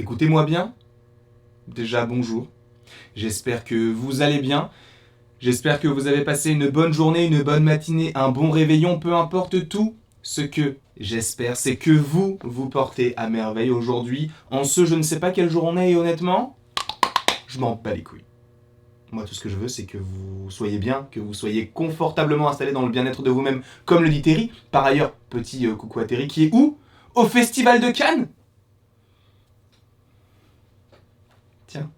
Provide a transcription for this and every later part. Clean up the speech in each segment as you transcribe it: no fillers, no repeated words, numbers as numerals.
Écoutez-moi bien. Déjà bonjour. J'espère que vous allez bien. J'espère que vous avez passé une bonne journée, une bonne matinée, un bon réveillon, peu importe tout. Ce que j'espère, c'est que vous portez à merveille aujourd'hui. En ce je ne sais pas quel jour on est et honnêtement, je m'en bats les couilles. Moi, tout ce que je veux, c'est que vous soyez bien, que vous soyez confortablement installé dans le bien-être de vous-même, comme le dit Terry. Par ailleurs, petit coucou à Terry, qui est où? Au Festival de Cannes. Tiens.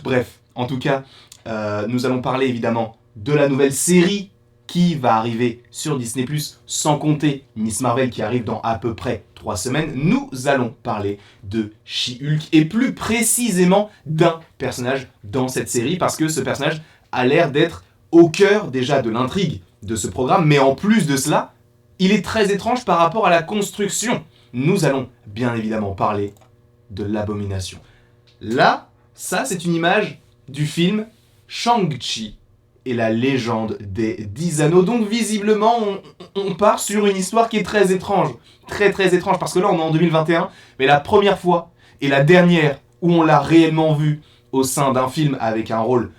Bref, en tout cas, nous allons parler évidemment de la nouvelle série qui va arriver sur Disney+, sans compter Miss Marvel qui arrive dans à peu près 3 semaines. Nous allons parler de She-Hulk et plus précisément d'un personnage dans cette série parce que ce personnage a l'air d'être au cœur déjà de l'intrigue de ce programme, mais en plus de cela, il est très étrange par rapport à la construction. Nous allons bien évidemment parler de l'Abomination. Là, ça c'est une image du film Shang-Chi et la légende des 10 anneaux. Donc visiblement, on part sur une histoire qui est très étrange. Très très étrange, parce que là on est en 2021, mais la première fois et la dernière où on l'a réellement vu au sein d'un film avec un rôle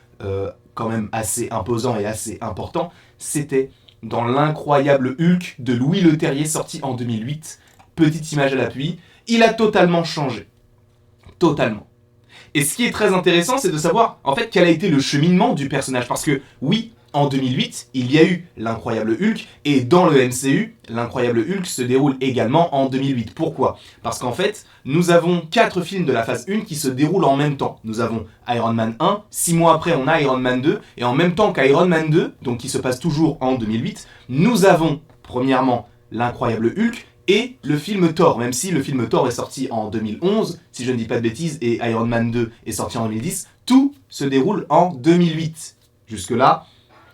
quand même assez imposant et assez important, c'était dans l'incroyable Hulk de Louis Leterrier, sorti en 2008. Petite image à l'appui, il a totalement changé. Totalement. Et ce qui est très intéressant, c'est de savoir, en fait, quel a été le cheminement du personnage. Parce que, oui, en 2008, il y a eu l'incroyable Hulk, et dans le MCU, l'incroyable Hulk se déroule également en 2008. Pourquoi? Parce qu'en fait, nous avons 4 films de la phase 1 qui se déroulent en même temps. Nous avons Iron Man 1, 6 mois après, on a Iron Man 2, et en même temps qu'Iron Man 2, donc qui se passe toujours en 2008, nous avons, premièrement, l'incroyable Hulk, et le film Thor, même si le film Thor est sorti en 2011, si je ne dis pas de bêtises, et Iron Man 2 est sorti en 2010, tout se déroule en 2008. Jusque-là,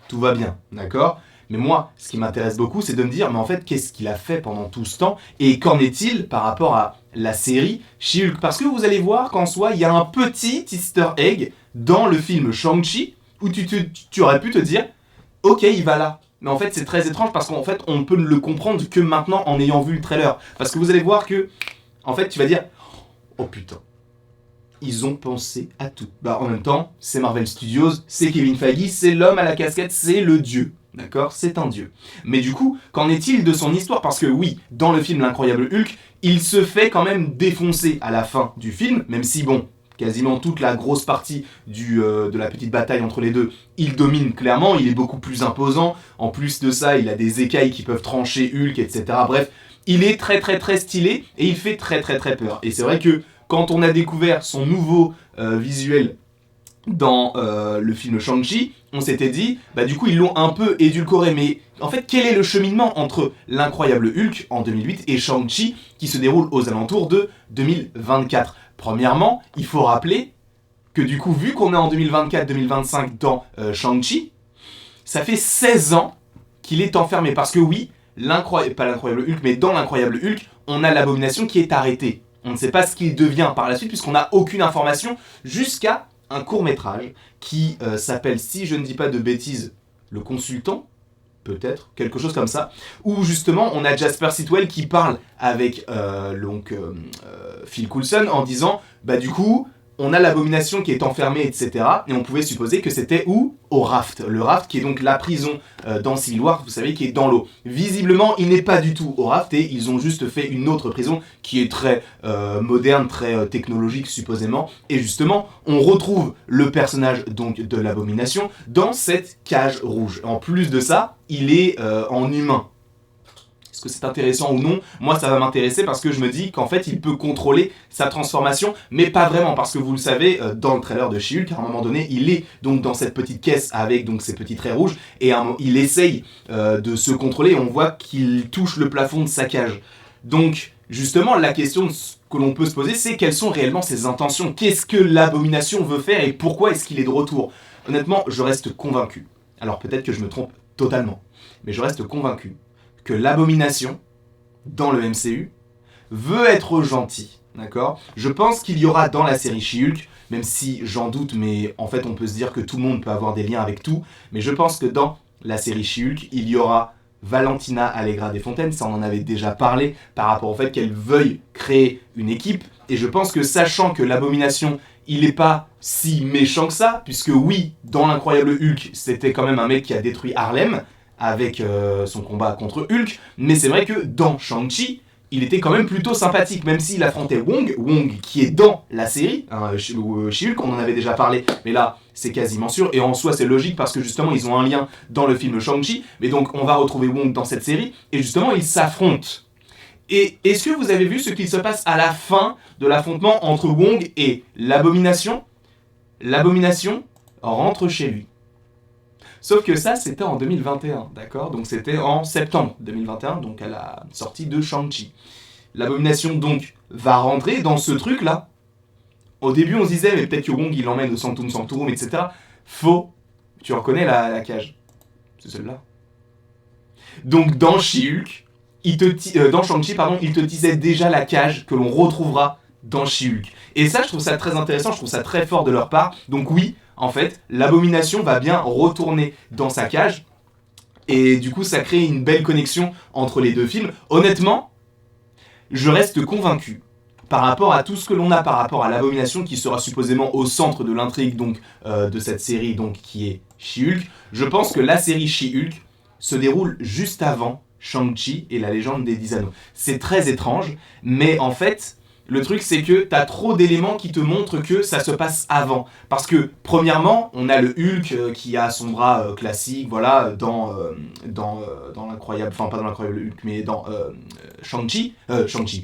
tout va bien, d'accord? Mais moi, ce qui m'intéresse beaucoup, c'est de me dire, mais en fait, qu'est-ce qu'il a fait pendant tout ce temps? Et qu'en est-il par rapport à la série She-Hulk? Parce que vous allez voir qu'en soi, il y a un petit easter egg dans le film Shang-Chi, où tu aurais pu te dire, ok, il va là. Mais en fait, c'est très étrange parce qu'en fait, on peut ne le comprendre que maintenant en ayant vu le trailer. Parce que vous allez voir que, en fait, tu vas dire, oh putain, ils ont pensé à tout. Bah, en même temps, c'est Marvel Studios, c'est Kevin Feige, c'est l'homme à la casquette, c'est le dieu. D'accord? C'est un dieu. Mais du coup, qu'en est-il de son histoire? Parce que oui, dans le film L'Incroyable Hulk, il se fait quand même défoncer à la fin du film, même si, bon, quasiment toute la grosse partie de la petite bataille entre les deux, il domine clairement, il est beaucoup plus imposant. En plus de ça, il a des écailles qui peuvent trancher Hulk, etc. Bref, il est très très très stylé et il fait très très très peur. Et c'est vrai que quand on a découvert son nouveau visuel dans le film Shang-Chi, on s'était dit, bah du coup ils l'ont un peu édulcoré, mais en fait quel est le cheminement entre l'incroyable Hulk en 2008 et Shang-Chi qui se déroule aux alentours de 2024? Premièrement, il faut rappeler que du coup, vu qu'on est en 2024-2025 dans Shang-Chi, ça fait 16 ans qu'il est enfermé. Parce que oui, pas l'incroyable Hulk, mais dans l'incroyable Hulk, on a l'abomination qui est arrêtée. On ne sait pas ce qu'il devient par la suite, puisqu'on n'a aucune information, jusqu'à un court-métrage qui s'appelle, si je ne dis pas de bêtises, Le Consultant, peut-être, quelque chose comme ça, où justement on a Jasper Sitwell qui parle avec Phil Coulson en disant, bah du coup, on a l'abomination qui est enfermée, etc. Et on pouvait supposer que c'était où? Au Raft. Le Raft qui est donc la prison dans Civil War, vous savez, qui est dans l'eau. Visiblement, il n'est pas du tout au Raft et ils ont juste fait une autre prison qui est très moderne, très technologique supposément. Et justement, on retrouve le personnage donc de l'abomination dans cette cage rouge. En plus de ça, il est en humain. Est-ce que c'est intéressant ou non? Moi, ça va m'intéresser parce que je me dis qu'en fait, il peut contrôler sa transformation, mais pas vraiment, parce que vous le savez, dans le trailer de She-Hulk, à un moment donné, il est donc dans cette petite caisse avec donc ces petits traits rouges, et il essaye de se contrôler, et on voit qu'il touche le plafond de sa cage. Donc, justement, la question que l'on peut se poser, c'est quelles sont réellement ses intentions? Qu'est-ce que l'abomination veut faire, et pourquoi est-ce qu'il est de retour? Honnêtement, je reste convaincu. Alors peut-être que je me trompe totalement, mais je reste convaincu que l'abomination, dans le MCU, veut être gentil, d'accord? Je pense qu'il y aura dans la série She-Hulk, même si j'en doute, mais en fait on peut se dire que tout le monde peut avoir des liens avec tout, mais je pense que dans la série She-Hulk, il y aura Valentina Allegra Desfontaines, ça on en avait déjà parlé par rapport au fait qu'elle veuille créer une équipe, et je pense que sachant que l'Abomination, il est pas si méchant que ça, puisque oui, dans l'incroyable Hulk, c'était quand même un mec qui a détruit Harlem avec son combat contre Hulk, mais c'est vrai que dans Shang-Chi, il était quand même plutôt sympathique, même s'il affrontait Wong qui est dans la série, hein, She-Hulk, on en avait déjà parlé, mais là, c'est quasiment sûr, et en soi, c'est logique, parce que justement, ils ont un lien dans le film Shang-Chi, mais donc, on va retrouver Wong dans cette série, et justement, ils s'affrontent. Et est-ce que vous avez vu ce qu'il se passe à la fin de l'affrontement entre Wong et l'Abomination ? L'Abomination rentre chez lui. Sauf que ça, c'était en 2021, d'accord ? Donc c'était en septembre 2021, donc à la sortie de Shang-Chi. L'Abomination, donc, va rentrer dans ce truc-là. Au début, on se disait, mais peut-être que Wong, il l'emmène au Sanctum Sanctorum, etc. Faux. Tu reconnais la cage ? C'est celle-là. Donc dans She-Hulk, dans Shang-Chi, il te disait déjà la cage que l'on retrouvera dans She-Hulk. Et ça, je trouve ça très intéressant, je trouve ça très fort de leur part. Donc oui, en fait, l'Abomination va bien retourner dans sa cage. Et du coup, ça crée une belle connexion entre les deux films. Honnêtement, je reste convaincu, par rapport à tout ce que l'on a par rapport à l'Abomination, qui sera supposément au centre de l'intrigue donc, de cette série donc, qui est She-Hulk, je pense que la série She-Hulk se déroule juste avant Shang-Chi et la légende des 10 anneaux. C'est très étrange, mais en fait, le truc c'est que t'as trop d'éléments qui te montrent que ça se passe avant. Parce que, premièrement, on a le Hulk qui a son bras classique, voilà, dans l'incroyable... Enfin, pas dans l'incroyable Hulk, mais dans Shang-Chi,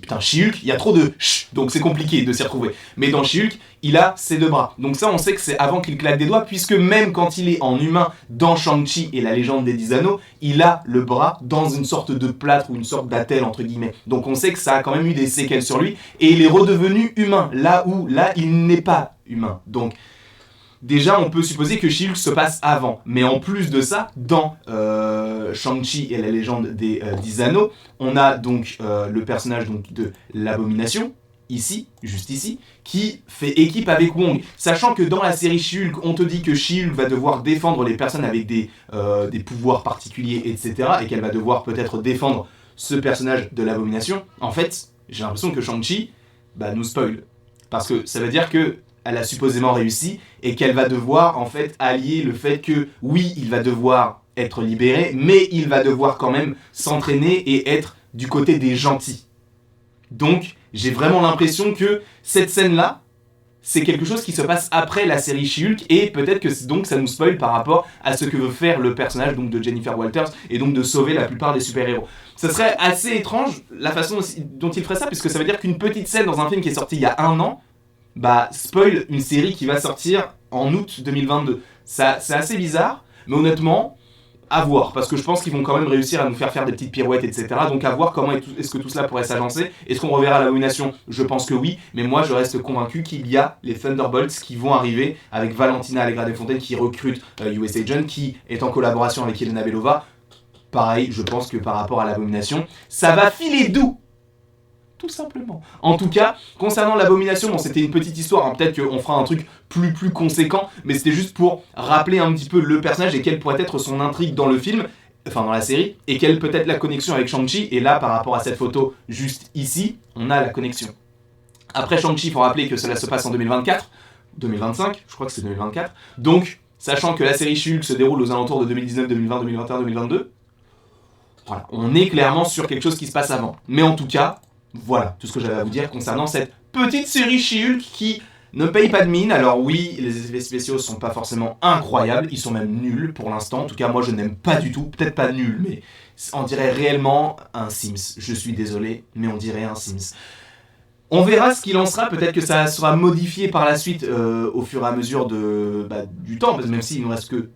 putain, She-Hulk, il y a trop de ch, donc c'est compliqué de s'y retrouver. Mais dans She-Hulk, il a ses deux bras. Donc ça, on sait que c'est avant qu'il claque des doigts, puisque même quand il est en humain dans Shang-Chi et la légende des 10 anneaux, il a le bras dans une sorte de plâtre ou une sorte d'attelle, entre guillemets. Donc on sait que ça a quand même eu des séquelles sur lui, et il est redevenu humain, là, il n'est pas humain. Donc, déjà, on peut supposer que She-Hulk se passe avant. Mais en plus de ça, dans Shang-Chi et la légende des 10 anneaux, on a donc le personnage donc, de l'Abomination, ici, juste ici, qui fait équipe avec Wong. Sachant que dans la série She-Hulk, on te dit que She-Hulk va devoir défendre les personnes avec des pouvoirs particuliers, etc. Et qu'elle va devoir peut-être défendre ce personnage de l'Abomination. En fait, j'ai l'impression que Shang-Chi nous spoil. Parce que ça veut dire que elle a supposément réussi et qu'elle va devoir en fait allier le fait que oui, il va devoir être libéré, mais il va devoir quand même s'entraîner et être du côté des gentils. Donc, j'ai vraiment l'impression que cette scène-là, c'est quelque chose qui se passe après la série She-Hulk et peut-être que donc ça nous spoil par rapport à ce que veut faire le personnage donc de Jennifer Walters et donc de sauver la plupart des super-héros. Ça serait assez étrange la façon dont il ferait ça, puisque ça veut dire qu'une petite scène dans un film qui est sorti il y a 1 an spoil une série qui va sortir en août 2022. Ça, c'est assez bizarre, mais honnêtement, à voir, parce que je pense qu'ils vont quand même réussir à nous faire des petites pirouettes, etc. Donc à voir comment est-ce que tout cela pourrait s'agencer. Est-ce qu'on reverra l'Abomination ? Je pense que oui, mais moi je reste convaincu qu'il y a les Thunderbolts qui vont arriver avec Valentina Allegra Desfontaines qui recrute US Agent, qui est en collaboration avec Yelena Belova. Pareil, je pense que par rapport à l'Abomination, ça va filer doux. Tout simplement. En tout cas, concernant l'Abomination, bon, c'était une petite histoire, hein, peut-être qu'on fera un truc plus conséquent, mais c'était juste pour rappeler un petit peu le personnage et quelle pourrait être son intrigue dans le film, enfin dans la série, et quelle peut être la connexion avec Shang-Chi, et là, par rapport à cette photo juste ici, on a la connexion. Après Shang-Chi, il faut rappeler que cela se passe en 2024, 2025, je crois que c'est 2024, donc, sachant que la série She-Hulk se déroule aux alentours de 2019, 2020, 2021, 2022, voilà, on est clairement sur quelque chose qui se passe avant. Mais en tout cas, voilà tout ce que j'avais à vous dire concernant cette petite série She-Hulk qui ne paye pas de mine. Alors oui, les effets spéciaux sont pas forcément incroyables, ils sont même nuls pour l'instant. En tout cas, moi je n'aime pas du tout, peut-être pas nul, mais on dirait réellement un Sims. Je suis désolé, mais on dirait un Sims. On verra ce qu'il en sera, peut-être que ça sera modifié par la suite au fur et à mesure du temps, parce que même s'il ne nous reste que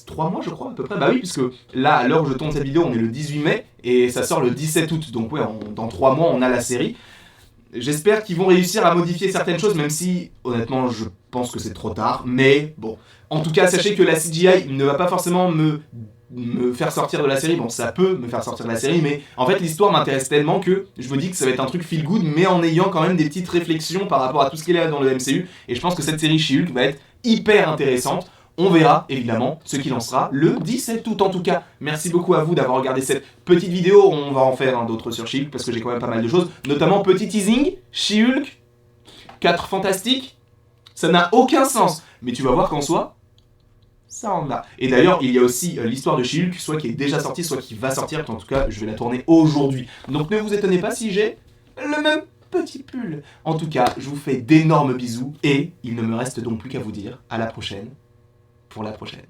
3 mois je crois à peu près, bah oui, puisque là à l'heure où je tourne cette vidéo on est le 18 mai et ça sort le 17 août, donc ouais, dans 3 mois on a la série. J'espère qu'ils vont réussir à modifier certaines choses, même si honnêtement je pense que c'est trop tard, mais bon. En tout cas, sachez que la CGI ne va pas forcément me faire sortir de la série. Bon, ça peut me faire sortir de la série, mais en fait l'histoire m'intéresse tellement que je me dis que ça va être un truc feel good, mais en ayant quand même des petites réflexions par rapport à tout ce qu'il y a dans le MCU, et je pense que cette série She-Hulk va être hyper intéressante. On verra évidemment ce qu'il en sera le 17 août. En tout cas, merci beaucoup à vous d'avoir regardé cette petite vidéo. On va en faire d'autres sur She-Hulk parce que j'ai quand même pas mal de choses. Notamment petit teasing, She-Hulk, 4 fantastiques. Ça n'a aucun sens. Mais tu vas voir qu'en soi, ça en a. Et d'ailleurs, il y a aussi l'histoire de She-Hulk, soit qui est déjà sortie, soit qui va sortir. En tout cas, je vais la tourner aujourd'hui. Donc ne vous étonnez pas si j'ai le même petit pull. En tout cas, je vous fais d'énormes bisous. Et il ne me reste donc plus qu'à vous dire à la prochaine pour la prochaine.